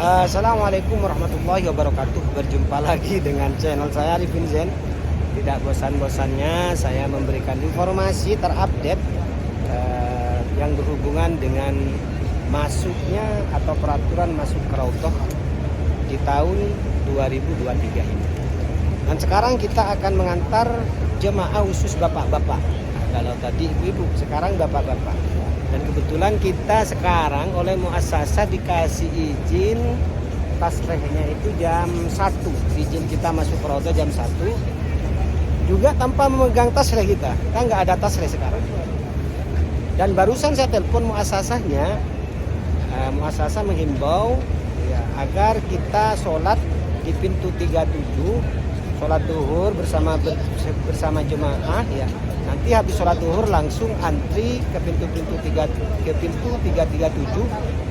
Assalamualaikum warahmatullahi wabarakatuh. Berjumpa lagi dengan channel saya Arifin Zen. Tidak bosan-bosannya saya memberikan informasi terupdate yang berhubungan dengan masuknya atau peraturan masuk ke Raudhah di tahun 2023 ini. Dan sekarang kita akan mengantar jemaah khusus bapak-bapak. Kalau tadi ibu-ibu, sekarang bapak-bapak. Dan kebetulan kita sekarang oleh muassasah dikasih izin tasrehnya itu jam 1. Izin kita masuk ke Raudhah jam 1. Juga tanpa memegang tasreh kita. Kan nggak ada tasreh sekarang. Dan barusan saya telepon muassasahnya. Muassasah menghimbau ya, agar kita sholat di pintu 37, sholat duhur bersama jemaah ya. Nanti habis sholat duhur langsung antri ke pintu 337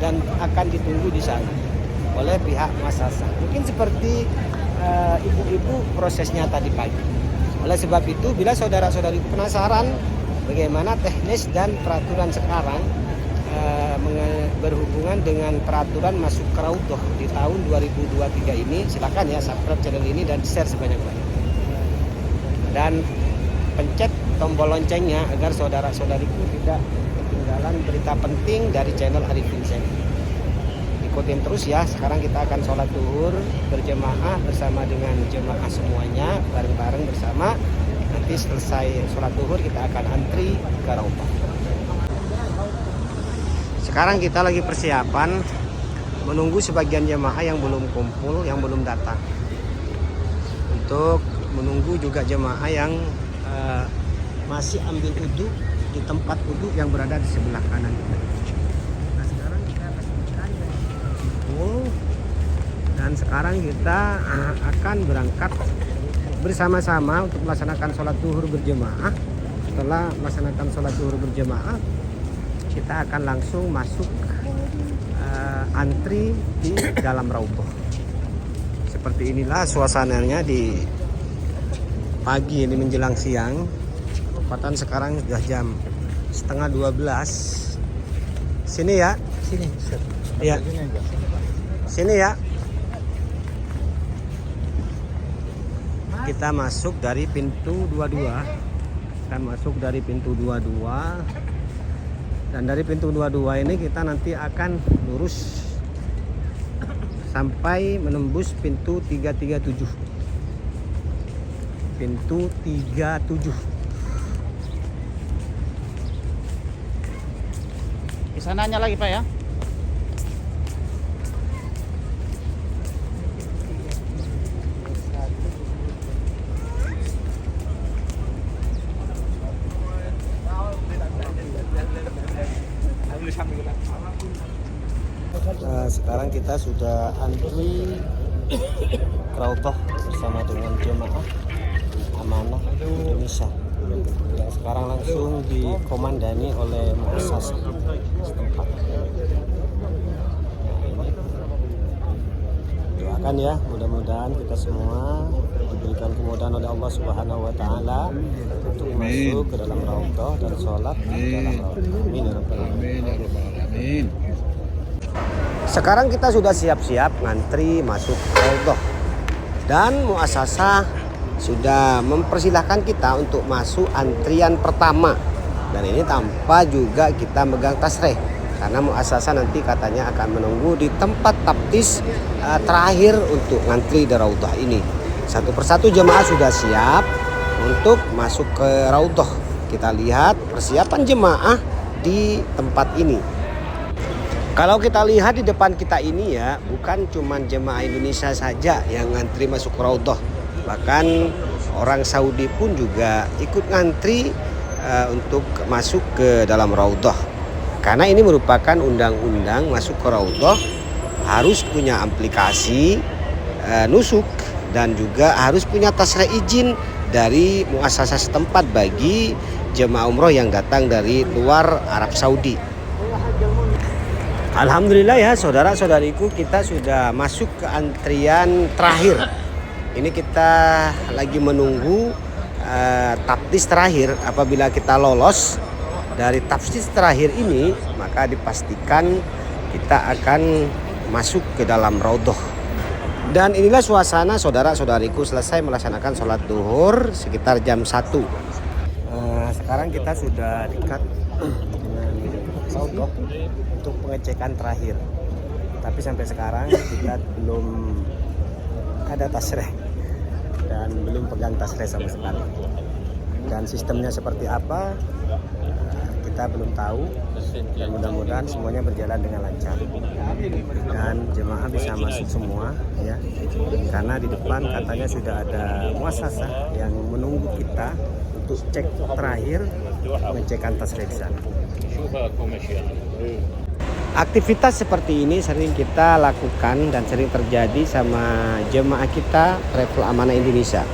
dan akan ditunggu di sana oleh pihak muassasah. Mungkin seperti ibu-ibu prosesnya tadi pagi. Oleh sebab itu, bila saudara-saudari penasaran bagaimana teknis dan peraturan sekarang berhubungan dengan peraturan masuk ke Raudhah di tahun 2023 ini, silakan ya subscribe channel ini dan share sebanyak-banyaknya. Dan pencet tombol loncengnya agar saudara-saudariku tidak ketinggalan berita penting dari channel Arifin Zen. Ikutin terus ya. Sekarang kita akan sholat duhur berjemaah bersama dengan jemaah semuanya bareng-bareng bersama. Nanti selesai sholat duhur kita akan antri ke Raudhah. Sekarang kita lagi persiapan menunggu sebagian jemaah yang belum kumpul, yang belum datang. Untuk menunggu juga jemaah yang masih ambil wudhu di tempat wudhu yang berada di sebelah kanan. Nah, sekarang kita pastikan kumpul dan sekarang kita akan berangkat bersama-sama untuk melaksanakan sholat duhur berjemaah. Setelah melaksanakan sholat duhur berjemaah, kita akan langsung masuk antri di dalam Raudhah. Seperti inilah suasananya di pagi ini menjelang siang. Tepatan sekarang sudah jam 11:30. Sini ya, sini. Iya. Sini ya. Kita masuk dari pintu 22. Kita masuk dari pintu 22. Dan dari pintu 22 ini kita nanti akan lurus sampai menembus pintu 337. Pintu 37. Sananya lagi Pak ya. Nah, sekarang kita sudah antri ke Raudhah bersama dengan jemaah Amanah Indonesia. Ya, sekarang langsung dikomandani oleh muassasah setempat. Nah, ini doakan ya, mudah-mudahan kita semua diberikan kemudahan oleh Allah Subhanahu wa taala untuk masuk ke dalam Raudhah dan sholat di dalam Raudhah. Amin ya rabbal alamin. Sekarang kita sudah siap-siap ngantri masuk Raudhah dan muassasah sudah mempersilahkan kita untuk masuk antrian pertama. Dan ini tanpa juga kita megang tasreh, karena muassasah nanti katanya akan menunggu di tempat taptis terakhir untuk ngantri di Raudhah ini. Satu persatu jemaah sudah siap untuk masuk ke Raudhah. Kita lihat persiapan jemaah di tempat ini. Kalau kita lihat di depan kita ini ya, bukan cuma jemaah Indonesia saja yang ngantri masuk ke Raudhah. Bahkan orang Saudi pun juga ikut ngantri untuk masuk ke dalam Raudhah. Karena ini merupakan undang-undang masuk ke Raudhah harus punya aplikasi nusuk dan juga harus punya tasreh izin dari muassasah setempat bagi jemaah umroh yang datang dari luar Arab Saudi. Alhamdulillah ya saudara-saudariku, kita sudah masuk ke antrian terakhir. Ini kita lagi menunggu taptis terakhir. Apabila kita lolos dari taptis terakhir ini, maka dipastikan kita akan masuk ke dalam raudhah. Dan inilah suasana saudara-saudariku selesai melaksanakan sholat duhur sekitar jam 1. Sekarang kita sudah dekat dengan raudhah untuk pengecekan terakhir. Tapi sampai sekarang kita belum ada tasreh dan belum pegang tasreh sama sekali. Dan sistemnya seperti apa kita belum tahu, dan mudah-mudahan semuanya berjalan dengan lancar dan jemaah bisa masuk semua ya, karena di depan katanya sudah ada muasasah yang menunggu kita untuk cek terakhir pengecekan tasreh di sana. Aktivitas seperti ini sering kita lakukan dan sering terjadi sama jemaah kita Travel Amanah Indonesia.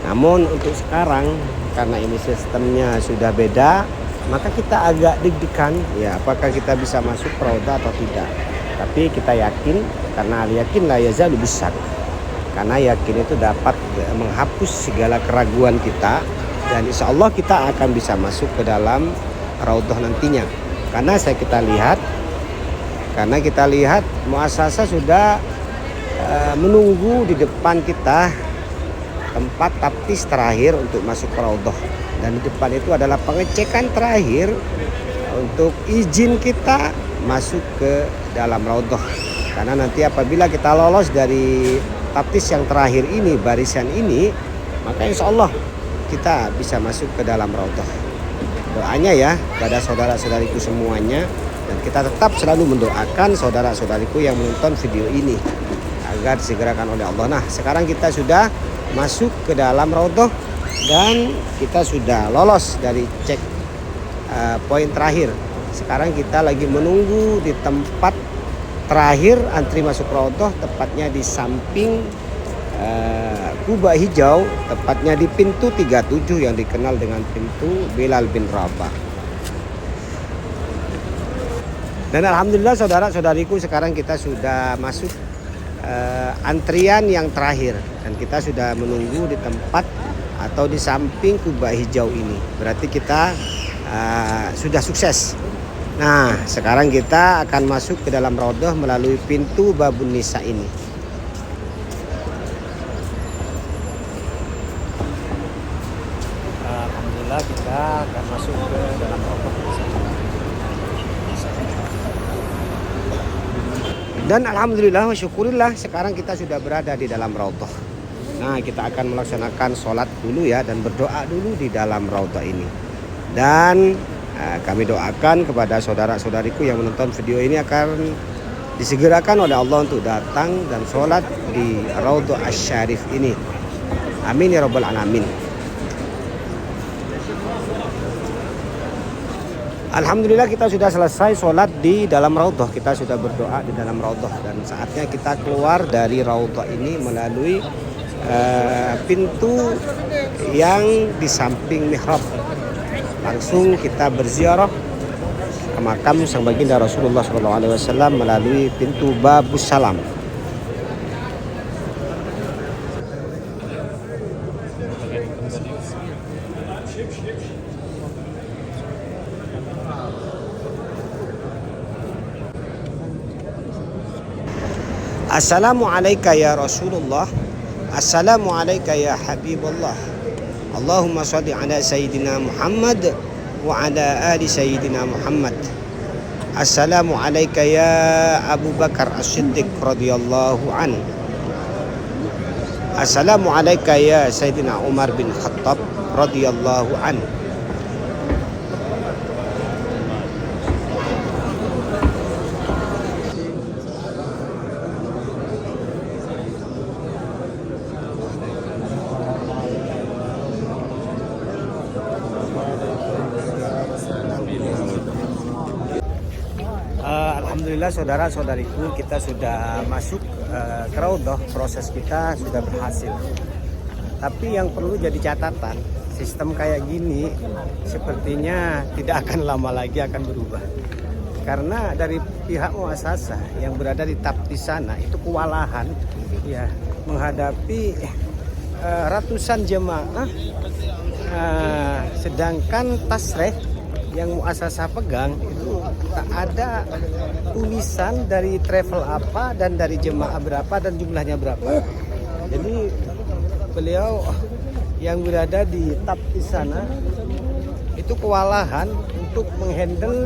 Namun untuk sekarang karena ini sistemnya sudah beda, maka kita agak deg-degan ya, apakah kita bisa masuk raudhah atau tidak. Tapi kita yakin, karena yakin la yazalu bisak. Karena yakin itu dapat menghapus segala keraguan kita, dan insya Allah kita akan bisa masuk ke dalam raudhah nantinya. Karena kita lihat muasasah sudah menunggu di depan kita tempat taptis terakhir untuk masuk ke raudhah, dan di depan itu adalah pengecekan terakhir untuk izin kita masuk ke dalam raudhah. Karena nanti apabila kita lolos dari taptis yang terakhir ini, barisan ini, maka insya Allah kita bisa masuk ke dalam raudhah. Doanya ya pada saudara-saudariku semuanya, dan kita tetap selalu mendoakan saudara-saudariku yang menonton video ini agar disegerakan oleh Allah. Nah, sekarang kita sudah masuk ke dalam raudhah dan kita sudah lolos dari cek poin terakhir. Sekarang kita lagi menunggu di tempat terakhir antri masuk raudhah, tepatnya di samping kubah hijau, tepatnya di pintu 37 yang dikenal dengan pintu Bilal bin Rabah. Dan alhamdulillah saudara-saudariku, sekarang kita sudah masuk antrian yang terakhir, dan kita sudah menunggu di tempat atau di samping kubah hijau ini. Berarti kita sudah sukses. Nah, sekarang kita akan masuk ke dalam raudhah melalui pintu Babun Nisa ini. Alhamdulillah kita akan masuk ke dalam raudhah. Dan alhamdulillah wa syukurillah sekarang kita sudah berada di dalam raudhah. Nah, kita akan melaksanakan sholat dulu ya, dan berdoa dulu di dalam raudhah ini. Dan kami doakan kepada saudara-saudariku yang menonton video ini akan disegerakan oleh Allah untuk datang dan sholat di Raudhah Asy-Syarif ini. Amin ya rabbal alamin. Alhamdulillah kita sudah selesai sholat di dalam raudhah. Kita sudah berdoa di dalam raudhah, dan saatnya kita keluar dari raudhah ini melalui pintu yang di samping mihrab. Langsung kita berziarah ke makam sang baginda Rasulullah SAW melalui pintu Babus Salam. Assalamualaikum ya Rasulullah. Assalamualaikum ya Habibullah. Allahumma sholli ala Sayyidina Muhammad wa ala ali Sayyidina Muhammad. Assalamualaikum ya Abu Bakar As-Siddiq radhiyallahu an. Assalamualaikum ya Sayyidina Umar bin Khattab radhiyallahu an. Alhamdulillah saudara-saudariku, kita sudah masuk ke raudhah, proses kita sudah berhasil. Tapi yang perlu jadi catatan, sistem kayak gini sepertinya tidak akan lama lagi akan berubah. Karena dari pihak muasasah yang berada di taptis sana itu kewalahan ya menghadapi ratusan jemaah, sedangkan tasreh yang muasasah pegang itu tak ada tulisan dari travel apa dan dari jemaah berapa dan jumlahnya berapa. Jadi beliau yang berada di TAP di sana itu kewalahan untuk menghandle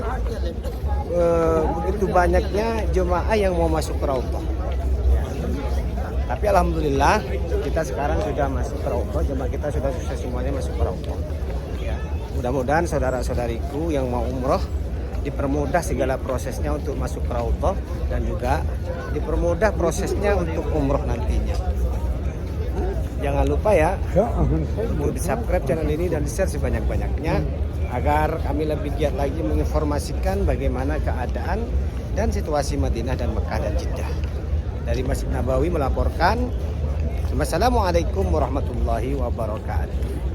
begitu banyaknya jemaah yang mau masuk ke Raudhah. Tapi alhamdulillah kita sekarang sudah masuk ke Raudhah, jemaah kita sudah semuanya masuk ke Raudhah. Ya, mudah-mudahan saudara-saudariku yang mau umroh dipermudah segala prosesnya untuk masuk ke Raudhah dan juga dipermudah prosesnya untuk umroh nantinya. Jangan lupa ya, di subscribe channel ini dan share sebanyak-banyaknya agar kami lebih giat lagi menginformasikan bagaimana keadaan dan situasi Madinah dan Mekah dan Jeddah. Dari Masjid Nabawi melaporkan. Wassalamualaikum warahmatullahi wabarakatuh.